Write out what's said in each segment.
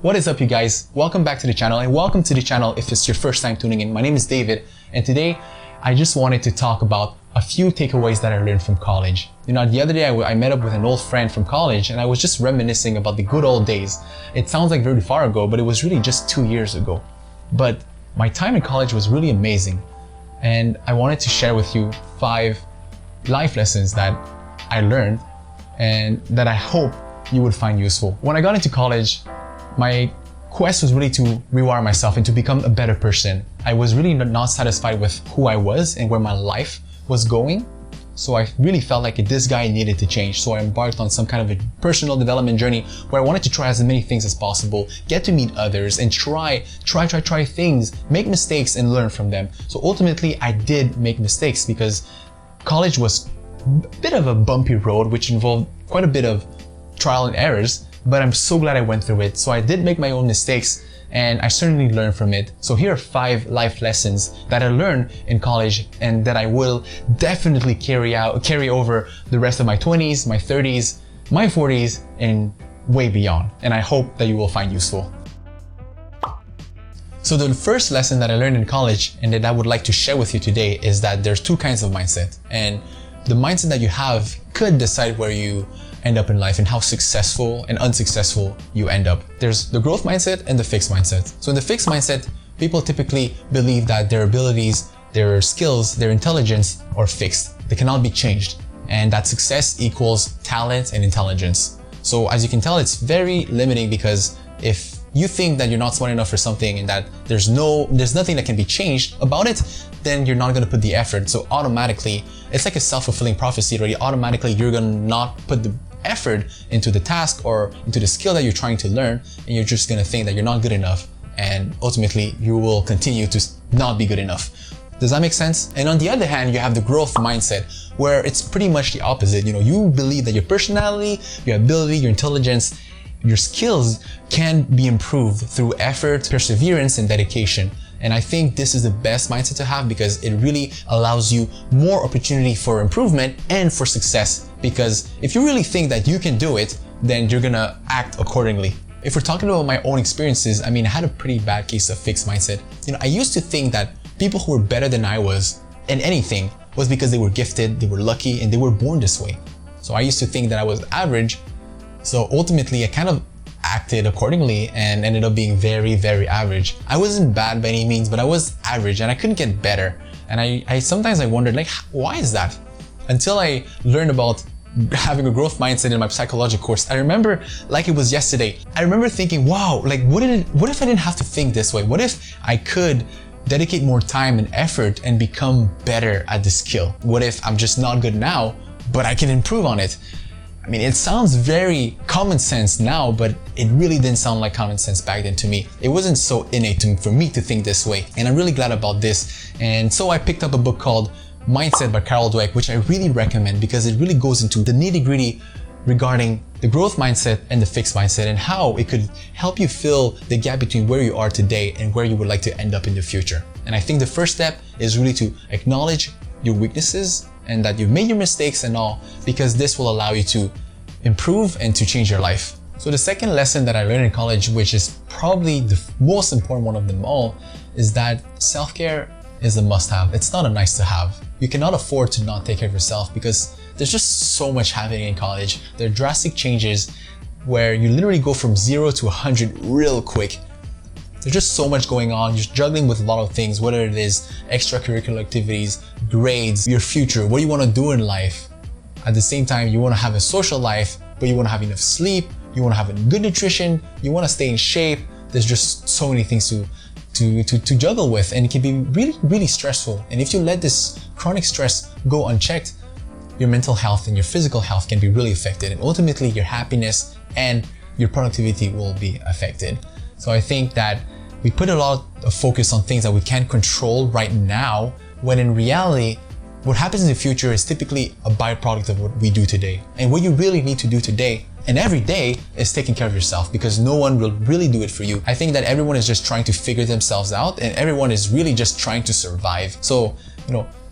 What is up, you guys? Welcome back to the channel, and welcome to the channel if it's your first time tuning in. My name is David, and today I just wanted to talk about a few takeaways that I learned from college. The other day I met up with an old friend from college, and I was just reminiscing about the good old days. It sounds like very far ago, but it was really just 2 years ago. But my time in college was really amazing, and I wanted to share with you 5 life lessons that I learned and that I hope you would find useful. When I got into college, my quest was really to rewire myself and to become a better person. I was really not satisfied with who I was and where my life was going. So I really felt like this guy needed to change. So I embarked on some kind of a personal development journey where I wanted to try as many things as possible, get to meet others and try things, make mistakes and learn from them. So ultimately I did make mistakes because college was a bit of a bumpy road, which involved quite a bit of trial and errors, but I'm so glad I went through it. So I did make my own mistakes and I certainly learned from it. So here are 5 life lessons that I learned in college and that I will definitely carry over the rest of my 20s, my 30s, my 40s, and way beyond. And I hope that you will find useful. So the first lesson that I learned in college and that I would like to share with you today is that there's 2 kinds of mindset. And the mindset that you have could decide where you end up in life and how successful and unsuccessful you end up. There's the growth mindset and the fixed mindset. So in the fixed mindset, people typically believe that their abilities, their skills, their intelligence are fixed. They cannot be changed, and that success equals talent and intelligence. So as you can tell, it's very limiting, because if you think that you're not smart enough for something and that there's nothing that can be changed about it, then you're not gonna put the effort. So automatically, it's like a self-fulfilling prophecy, right? Automatically, you're gonna not put the effort into the task or into the skill that you're trying to learn, and you're just gonna think that you're not good enough, and ultimately you will continue to not be good enough. Does that make sense? And on the other hand, you have the growth mindset, where it's pretty much the opposite. You believe that your personality, your ability, your intelligence, your skills can be improved through effort, perseverance, and dedication. And I think this is the best mindset to have, because it really allows you more opportunity for improvement and for success. Because if you really think that you can do it, then you're gonna act accordingly. If we're talking about my own experiences, I had a pretty bad case of fixed mindset. I used to think that people who were better than I was in anything was because they were gifted, they were lucky, and they were born this way. So I used to think that I was average. So ultimately, I kind of acted accordingly and ended up being very, very average. I wasn't bad by any means, but I was average and I couldn't get better. And I sometimes wondered, why is that? Until I learned about having a growth mindset in my psychology course. I remember like it was yesterday. I remember thinking, wow, what if I didn't have to think this way? What if I could dedicate more time and effort and become better at the skill? What if I'm just not good now, but I can improve on it? It sounds very common sense now, but it really didn't sound like common sense back then to me. It wasn't so innate for me to think this way, and I'm really glad about this. And so I picked up a book called Mindset by Carol Dweck, which I really recommend, because it really goes into the nitty-gritty regarding the growth mindset and the fixed mindset, and how it could help you fill the gap between where you are today and where you would like to end up in the future. And I think the first step is really to acknowledge your weaknesses and that you've made your mistakes and all, because this will allow you to improve and to change your life. So the second lesson that I learned in college, which is probably the most important one of them all, is that self-care is a must-have. It's not a nice to have. You cannot afford to not take care of yourself, because there's just so much happening in college. There are drastic changes where you literally go from 0 to 100 real quick. There's just so much going on. You're juggling with a lot of things, whether it is extracurricular activities, grades, your future, what you want to do in life. At the same time, you want to have a social life, but you want to have enough sleep, you want to have good nutrition, you want to stay in shape. There's just so many things to juggle with, and it can be really, really stressful. And if you let this chronic stress go unchecked, your mental health and your physical health can be really affected, and ultimately your happiness and your productivity will be affected. So I think that we put a lot of focus on things that we can't control right now, when in reality, what happens in the future is typically a byproduct of what we do today. And what you really need to do today and every day is taking care of yourself, because no one will really do it for you. I think that everyone is just trying to figure themselves out, and everyone is really just trying to survive. So,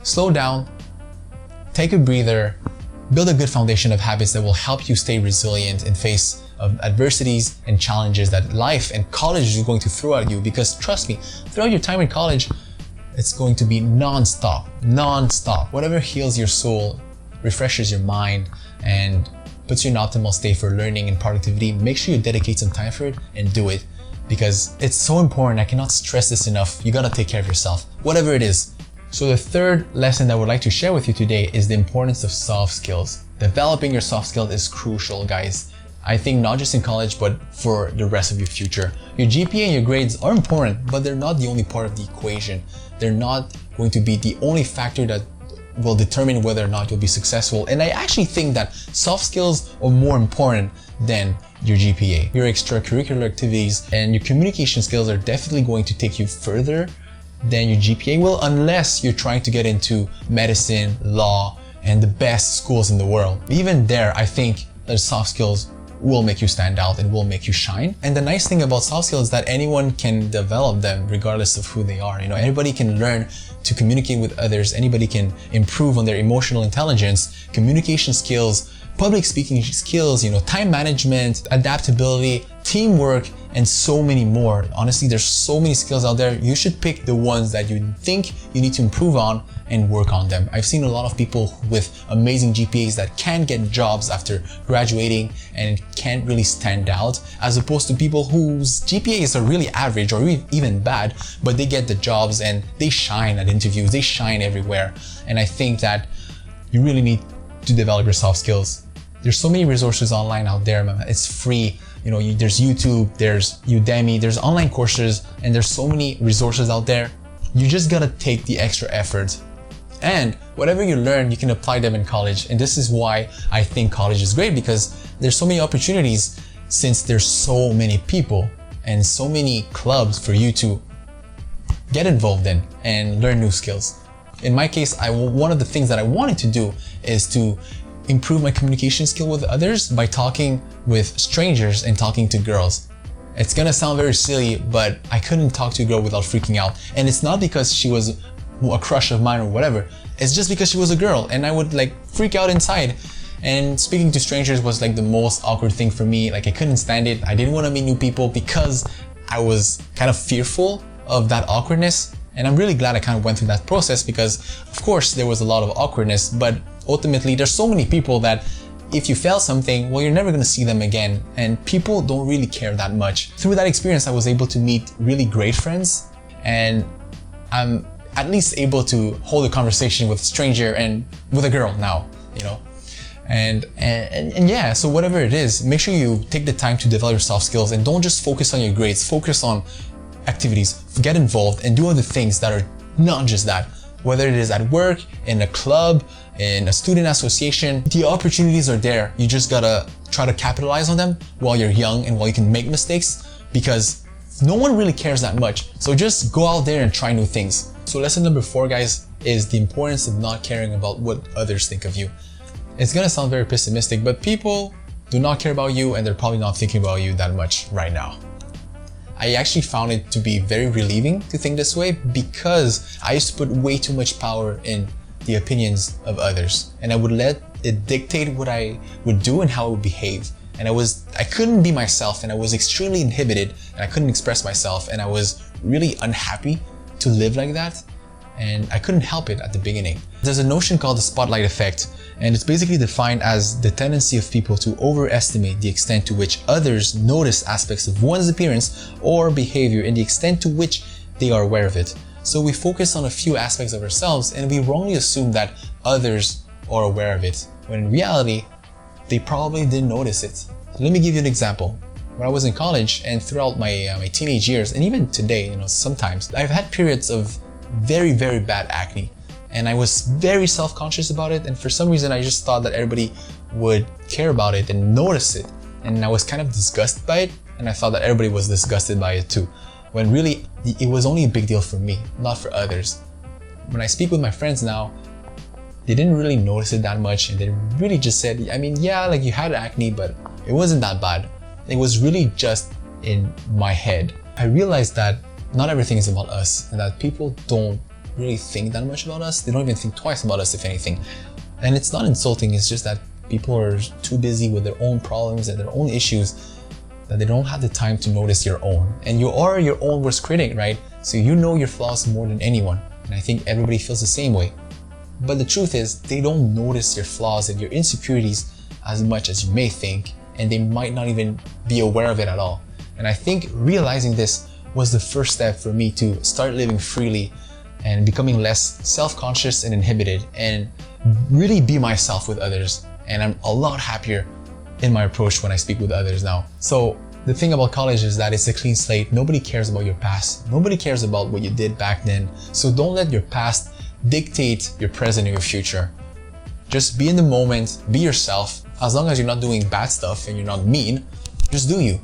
slow down, take a breather, build a good foundation of habits that will help you stay resilient and face of adversities and challenges that life and college is going to throw at you. Because trust me, throughout your time in college, it's going to be non-stop. Whatever heals your soul, refreshes your mind, and puts you in an optimal state for learning and productivity, make sure you dedicate some time for it and do it, because it's so important. I cannot stress this enough. You gotta take care of yourself, whatever it is. So the third lesson that I would like to share with you today is the importance of soft skills. Developing your soft skills is crucial, guys. I think not just in college, but for the rest of your future. Your GPA and your grades are important, but they're not the only part of the equation. They're not going to be the only factor that will determine whether or not you'll be successful. And I actually think that soft skills are more important than your GPA. Your extracurricular activities and your communication skills are definitely going to take you further than your GPA will, unless you're trying to get into medicine, law, and the best schools in the world. Even there, I think that soft skills will make you stand out and will make you shine. And the nice thing about soft skills is that anyone can develop them regardless of who they are. Anybody can learn to communicate with others. Anybody can improve on their emotional intelligence, communication skills, public speaking skills, time management, adaptability, teamwork, and so many more. Honestly, there's so many skills out there. You should pick the ones that you think you need to improve on and work on them. I've seen a lot of people with amazing GPAs that can't get jobs after graduating and can't really stand out, as opposed to people whose GPAs are really average or even bad, but they get the jobs and they shine at interviews, they shine everywhere. And I think that you really need to develop your soft skills. There's so many resources online out there, man. It's free. There's YouTube, there's Udemy, there's online courses, and there's so many resources out there. You just gotta take the extra effort. And whatever you learn, you can apply them in college. And this is why I think college is great, because there's so many opportunities, since there's so many people and so many clubs for you to get involved in and learn new skills. In my case, one of the things that I wanted to do is to improve my communication skill with others by talking with strangers and talking to girls. It's gonna sound very silly, but I couldn't talk to a girl without freaking out. And it's not because she was a crush of mine or whatever. It's just because she was a girl and I would freak out inside. And speaking to strangers was the most awkward thing for me. I couldn't stand it. I didn't want to meet new people because I was kind of fearful of that awkwardness. And I'm really glad I kind of went through that process, because of course there was a lot of awkwardness, but ultimately there's so many people that if you fail something, well, you're never going to see them again, and people don't really care that much. Through that experience, I was able to meet really great friends, and I'm at least able to hold a conversation with a stranger and with a girl now, And yeah, so whatever it is, make sure you take the time to develop your soft skills and don't just focus on your grades. Focus on activities, get involved, and do other things that are not just that. Whether it is at work, in a club, in a student association, the opportunities are there. You just gotta try to capitalize on them while you're young and while you can make mistakes, because no one really cares that much. So just go out there and try new things. So lesson number 4, guys, is the importance of not caring about what others think of you. It's gonna sound very pessimistic, but people do not care about you, and they're probably not thinking about you that much right now. I actually found it to be very relieving to think this way, because I used to put way too much power in the opinions of others, and I would let it dictate what I would do and how I would behave. And I couldn't be myself, and I was extremely inhibited, and I couldn't express myself, and I was really unhappy to live like that, and I couldn't help it at the beginning. There's a notion called the spotlight effect, and it's basically defined as the tendency of people to overestimate the extent to which others notice aspects of one's appearance or behavior and the extent to which they are aware of it. So we focus on a few aspects of ourselves and we wrongly assume that others are aware of it, when in reality, they probably didn't notice it. So let me give you an example. When I was in college and throughout my teenage years, and even today, sometimes, I've had periods of very, very bad acne. And I was very self-conscious about it, and for some reason I just thought that everybody would care about it and notice it, and I was kind of disgusted by it, and I thought that everybody was disgusted by it too, when really it was only a big deal for me, not for others. When I speak with my friends now, they didn't really notice it that much, and they really just said, yeah, you had acne, but it wasn't that bad. It was really just in my head. I realized that not everything is about us, and that people don't really think that much about us. They don't even think twice about us, if anything. And it's not insulting, it's just that people are too busy with their own problems and their own issues, that they don't have the time to notice your own. And you are your own worst critic, right? So you know your flaws more than anyone. And I think everybody feels the same way. But the truth is, they don't notice your flaws and your insecurities as much as you may think, and they might not even be aware of it at all. And I think realizing this was the first step for me to start living freely and becoming less self-conscious and inhibited and really be myself with others. And I'm a lot happier in my approach when I speak with others now. So the thing about college is that it's a clean slate. Nobody cares about your past. Nobody cares about what you did back then. So don't let your past dictate your present or your future. Just be in the moment, be yourself. As long as you're not doing bad stuff and you're not mean, just do you.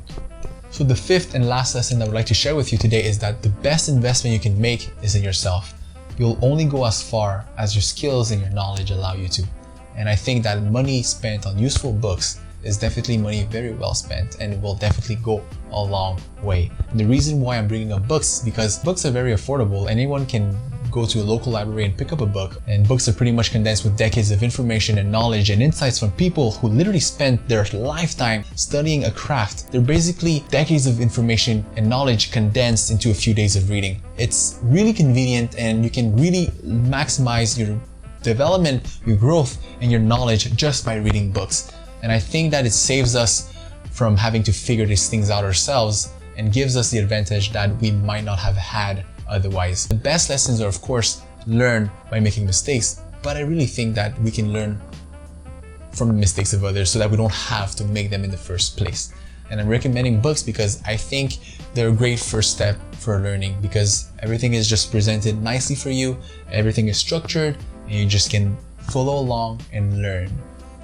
So the fifth and last lesson that I would like to share with you today is that the best investment you can make is in yourself. You'll only go as far as your skills and your knowledge allow you to. And I think that money spent on useful books is definitely money very well spent, and it will definitely go a long way. And the reason why I'm bringing up books is because books are very affordable. Anyone can go to a local library and pick up a book, and books are pretty much condensed with decades of information and knowledge and insights from people who literally spent their lifetime studying a craft. They're basically decades of information and knowledge condensed into a few days of reading. It's really convenient, and you can really maximize your development, your growth, and your knowledge just by reading books. And I think that it saves us from having to figure these things out ourselves and gives us the advantage that we might not have had otherwise. The best lessons are, of course, learned by making mistakes, but I really think that we can learn from the mistakes of others so that we don't have to make them in the first place. And I'm recommending books because I think they're a great first step for learning, because everything is just presented nicely for you, everything is structured, and you just can follow along and learn.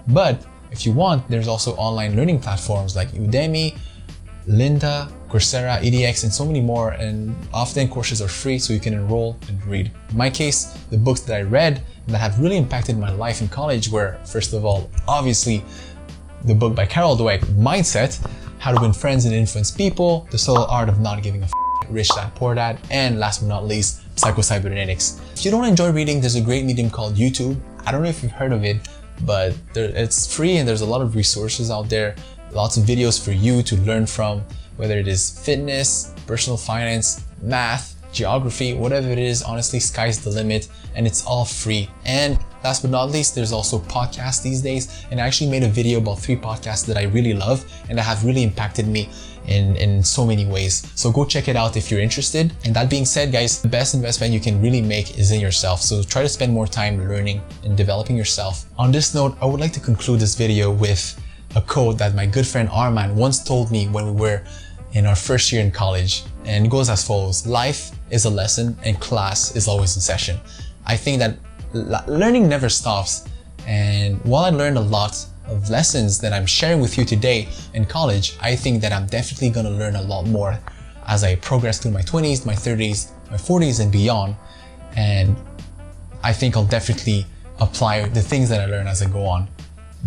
But if you want, there's also online learning platforms like Udemy, Lynda, Coursera, EDX, and so many more, and often courses are free so you can enroll and read. In my case, the books that I read that have really impacted my life in college were, first of all, obviously, the book by Carol Dweck, Mindset, How to Win Friends and Influence People, The Subtle Art of Not Giving a Rich Dad Poor Dad, and last but not least, Psychocybernetics. If you don't enjoy reading, there's a great medium called YouTube. I don't know if you've heard of it, but it's free and there's a lot of resources out there, lots of videos for you to learn from, whether it is fitness, personal finance, math, geography, whatever it is. Honestly, sky's the limit, and it's all free. And last but not least, there's also podcasts these days, and I actually made a video about 3 podcasts that I really love and that have really impacted me in so many ways. So go check it out if you're interested. And that being said, guys, the best investment you can really make is in yourself. So try to spend more time learning and developing yourself. On this note, I would like to conclude this video with a quote that my good friend Arman once told me when we were in our first year in college. And it goes as follows: life is a lesson and class is always in session. I think that learning never stops. And while I learned a lot of lessons that I'm sharing with you today in college, I think that I'm definitely gonna learn a lot more as I progress through my 20s, my 30s, my 40s and beyond. And I think I'll definitely apply the things that I learn as I go on.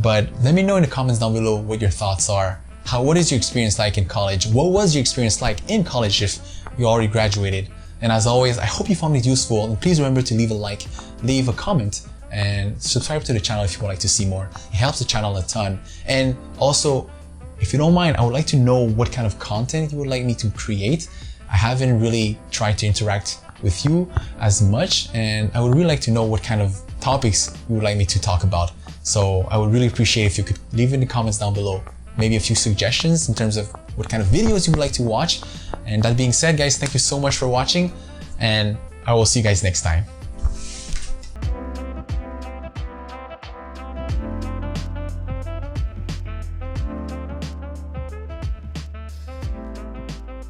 But let me know in the comments down below what your thoughts are. What is your experience like in college? What was your experience like in college if you already graduated? And as always, I hope you found it useful, and please remember to leave a like, leave a comment, and subscribe to the channel if you would like to see more. It helps the channel a ton. And also, if you don't mind, I would like to know what kind of content you would like me to create. I haven't really tried to interact with you as much, and I would really like to know what kind of topics you would like me to talk about. So I would really appreciate if you could leave in the comments down below maybe a few suggestions in terms of what kind of videos you would like to watch. And that being said, guys, thank you so much for watching, and I will see you guys next time.